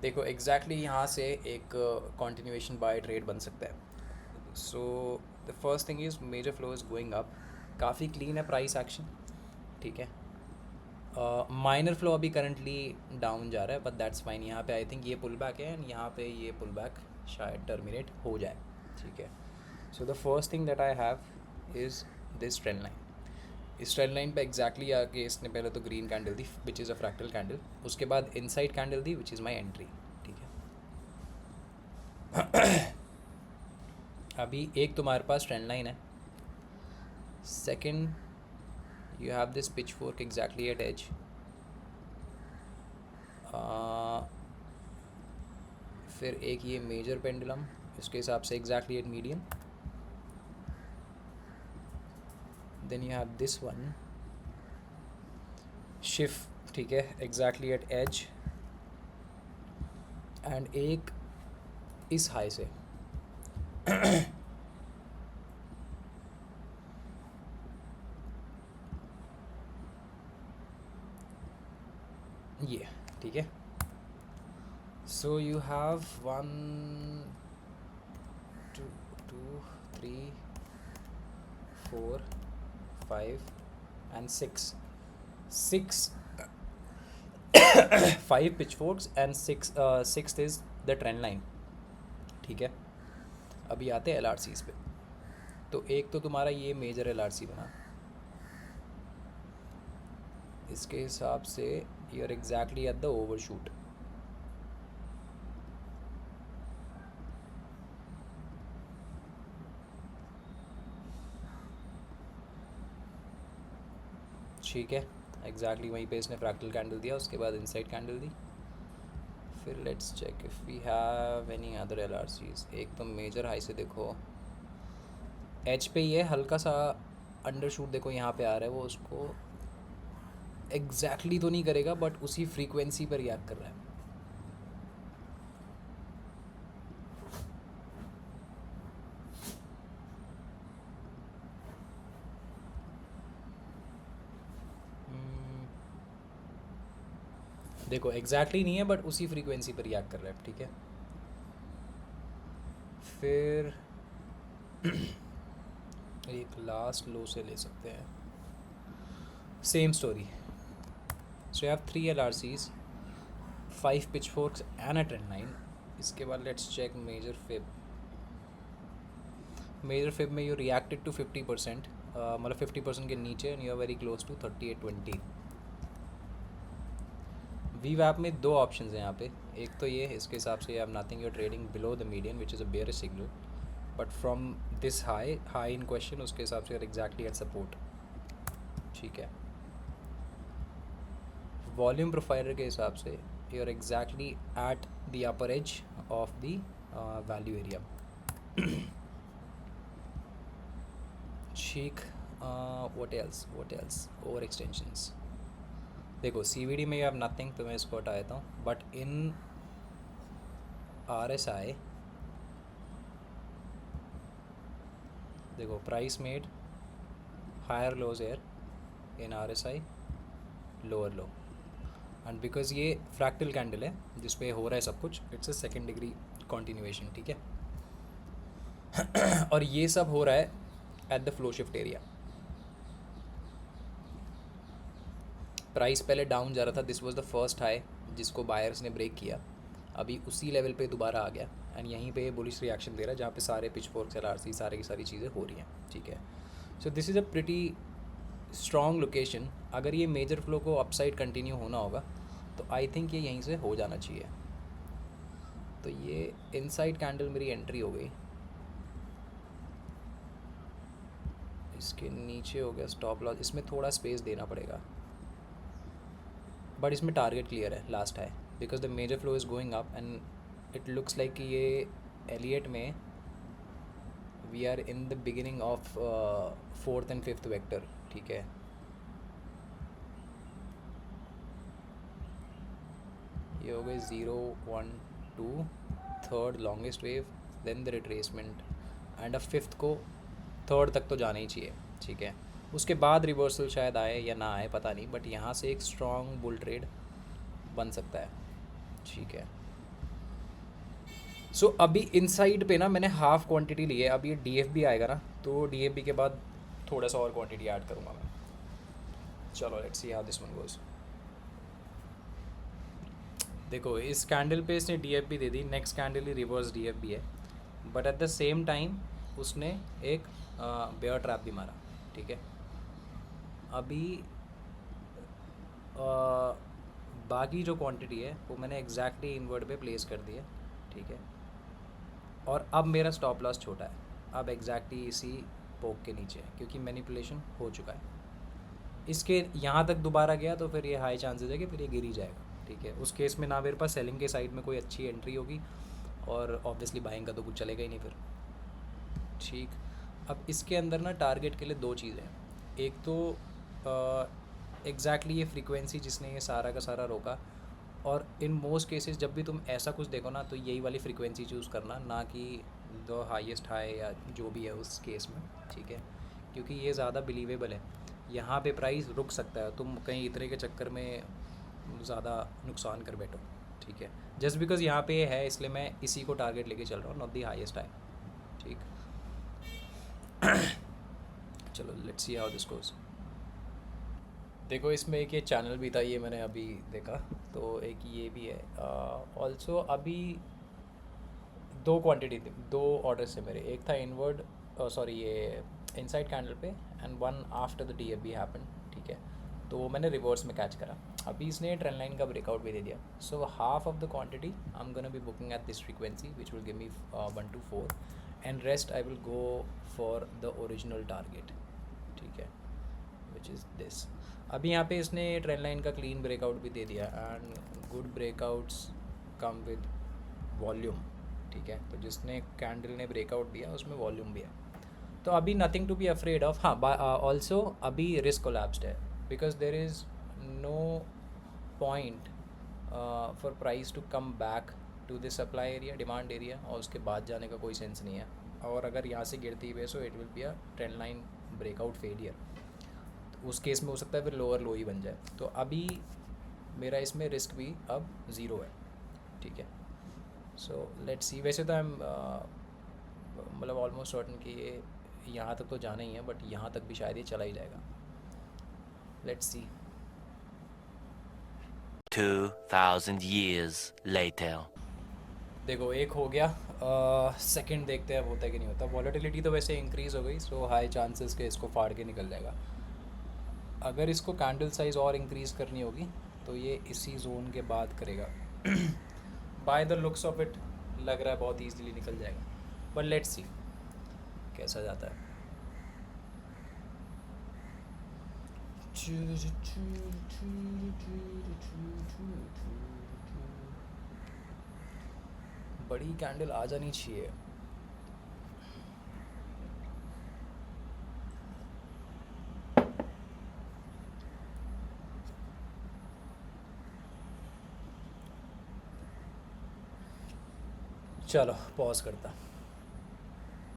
देखो एग्जैक्टली यहाँ से एक कंटिन्यूएशन बाय ट्रेड बन सकता है। So the first thing is major flow is going up, काफ़ी क्लीन है प्राइस एक्शन, ठीक है। माइनर फ्लो अभी करंटली डाउन जा रहा है, बट दैट्स फाइन। यहाँ पे आई थिंक ये पुल बैक है एंड यहाँ पे ये पुल बैक शायद टर्मिनेट हो जाए, ठीक है। So the first thing that I have is this trend line. इस ट्रेंड लाइन पे एग्जैक्टली आके इसने पहले तो ग्रीन कैंडल दी which is a fractal candle, उसके बाद इनसाइड कैंडल दी विच इज़ माई एंट्री, ठीक है। अभी एक तुम्हारे पास ट्रेंड लाइन है, second you have this pitchfork exactly at edge, फिर एक ये मेजर पेंडुलम इसके हिसाब से exactly at medium, then you have this one shift, ठीक है, एग्जैक्टली एट एज, एंड एक इस हाई से ये, ठीक है। So you have one two two three four five and six, six five pitchforks and six is the trend line, ठीक है। अभी आते हैं एल आर सीज पे। तो एक तो तुम्हारा ये मेजर एल आर सी बना, इसके हिसाब से you are exactly at the overshoot, ठीक है। एग्जैक्टली वहीं पे इसने फ्रैक्टल कैंडल दिया, उसके बाद इनसाइड कैंडल दी। फिर let's check if we have any other L R Cs. एक तो मेजर हाई से देखो एच पे ये हल्का सा अंडरशूट देखो यहाँ पे आ रहा है, वो उसको एग्जैक्टली तो नहीं करेगा बट उसी फ्रीक्वेंसी पर रिएक्ट कर रहा है। देखो एग्जैक्टली नहीं है बट उसी फ्रीक्वेंसी पर रिएक्ट कर रहा है, ठीक है। फिर एक लास्ट लो से ले सकते हैं, same story. So you have three L R Cs, five pitchforks and a trend line. इसके बाद let's check major fib. Major fib में यू रिएक्टेड टू 50%, मतलब 50% के नीचे, and you are very close to 3820। वी वैप में दो ऑप्शन हैं यहाँ पे, एक तो ये इसके हिसाब से आप nothing, you are trading below the median which is a bear signal, but from this high in question उसके हिसाब से एग्जैक्टली एट सपोर्ट, ठीक है। वॉल्यूम प्रोफाइलर के हिसाब से you are exactly at the upper edge of the value area, ठीक। What else over extensions. देखो सी वी डी में यू हैव नथिंग, तो मैं इसको हटा देता हूँ, but in R S I देखो price made higher lows here in R S I, lower low, and because ये फ्रैक्टल कैंडल है जिस पे हो रहा है सब कुछ, it's a second degree continuation, ठीक है। और ये सब हो रहा है at the flow shift area. Price पहले डाउन जा रहा था, this was the first high जिसको बायर्स ने ब्रेक किया, अभी उसी लेवल पे दोबारा आ गया एंड यहीं पे बुलिश रिएक्शन दे रहा है जहाँ पे सारे pitchforks L R C सारे की सारी चीज़ें हो रही हैं, ठीक है। So this is a pretty strong location. अगर ये मेजर फ्लो को अपसाइड कंटिन्यू होना होगा तो आई थिंक ये यहीं से हो जाना चाहिए। तो ये इनसाइड कैंडल मेरी एंट्री हो गई, इसके नीचे हो गया स्टॉप लॉस, इसमें थोड़ा स्पेस देना पड़ेगा, बट इसमें टारगेट क्लियर है लास्ट है, because the major flow is going up and it looks like कि ये एलियट में we are in the beginning of fourth and fifth vector, ठीक है। ये हो गए 0 1 2, third longest wave, then the retracement, and अब फिफ्थ को थर्ड तक तो जाना ही चाहिए, ठीक है। उसके बाद रिवर्सल शायद आए या ना आए पता नहीं, बट यहाँ से एक स्ट्रॉन्ग बुल ट्रेड बन सकता है, ठीक है। सो अभी इनसाइड पे ना मैंने हाफ क्वांटिटी ली है, अब ये DFB आएगा ना, तो DFB के बाद थोड़ा सा और क्वांटिटी ऐड करूँगा मैं। चलो let's see how this one goes. देखो इस कैंडल पे इसने DFB दे दी, नेक्स्ट कैंडल ही रिवर्स DFB है, but at the same time उसने एक बेयर ट्रैप भी मारा। ठीक है, अभी बाकी जो क्वांटिटी है वो मैंने एग्जैक्टली इनवर्ड पे प्लेस कर दी है। ठीक है, और अब मेरा स्टॉप लॉस छोटा है, अब एग्जैक्टली इसी पोक के नीचे है क्योंकि मैनिपुलेशन हो चुका है। इसके यहाँ तक दोबारा गया तो फिर ये हाई चांसेस है कि फिर ये गिर ही जाएगा। ठीक है, उस केस में ना मेरे पास सेलिंग के साइड में कोई अच्छी एंट्री होगी और ऑब्वियसली बाइंग का तो कुछ चलेगा ही नहीं फिर। ठीक, अब इसके अंदर ना टारगेट के लिए दो चीज़ें हैं। एक तो एग्जैक्टली ये फ्रीक्वेंसी जिसने ये सारा का सारा रोका, और इन मोस्ट केसेस जब भी तुम ऐसा कुछ देखो ना तो यही वाली फ्रीक्वेंसी चूज़ करना, ना कि द हाईएस्ट हाई या जो भी है उस केस में। ठीक है, क्योंकि ये ज़्यादा बिलीवेबल है, यहाँ पे प्राइस रुक सकता है, तुम कहीं इतने के चक्कर में ज़्यादा नुकसान कर बैठो। ठीक है, जस्ट बिकॉज यहाँ पे है इसलिए मैं इसी को टारगेट लेके चल रहा हूँ, नॉट दी हाईएस्ट हाई। ठीक, चलो let's see how this goes. देखो इसमें एक ये चैनल भी था, ये मैंने अभी देखा, तो एक ये भी है ऑल्सो। अभी दो क्वांटिटी थी, दो ऑर्डर्स थे मेरे, एक था इनवर्ड सॉरी ये इनसाइड कैंडल पे, and one after the DFB happen. ठीक है, तो वो मैंने रिवर्स में कैच करा। अभी इसने ट्रेंड लाइन का ब्रेकआउट भी दे दिया, so half of the quantity I am gonna be booking at this frequency which will give me 1 to 4, and rest I will go for the original target. ठीक है, which is this. अभी यहाँ पे इसने trend line का clean breakout भी दे दिया, and good breakouts come with volume. ठीक है, तो जिसने कैंडल ने ब्रेकआउट दिया उसमें वॉल्यूम भी है, तो अभी nothing to be afraid of. हाँ, ऑल्सो अभी रिस्क कोलैप्स्ड है because there is no point for price to come back to this supply area, demand area, और उसके बाद जाने का कोई सेंस नहीं है। और अगर यहाँ से गिरती हुई so it will be a trend line breakout failure, उस केस में हो सकता है फिर लोअर लो ही बन जाए। तो अभी मेरा इसमें रिस्क भी अब ज़ीरो है। ठीक है, सो लेट्स सी। वैसे तो आई एम मतलब ऑलमोस्ट सर्टन कि ये यहाँ तक तो जाना ही है, बट यहाँ तक भी शायद ये चला ही जाएगा। Let's see. 2000 years later. देखो एक हो गया, सेकंड देखते हैं होता है कि नहीं होता। वॉलेटिलिटी तो वैसे इंक्रीज़ हो गई, सो हाई चांसेस के इसको फाड़ के निकल जाएगा। अगर इसको कैंडल साइज़ और इंक्रीज़ करनी होगी तो ये इसी जोन के बाद करेगा। By the looks of it लग रहा है बहुत ईजीली निकल जाएगा, बट लेट्स सी कैसा जाता है। बड़ी कैंडल आ जानी चाहिए। चलो पॉज करता।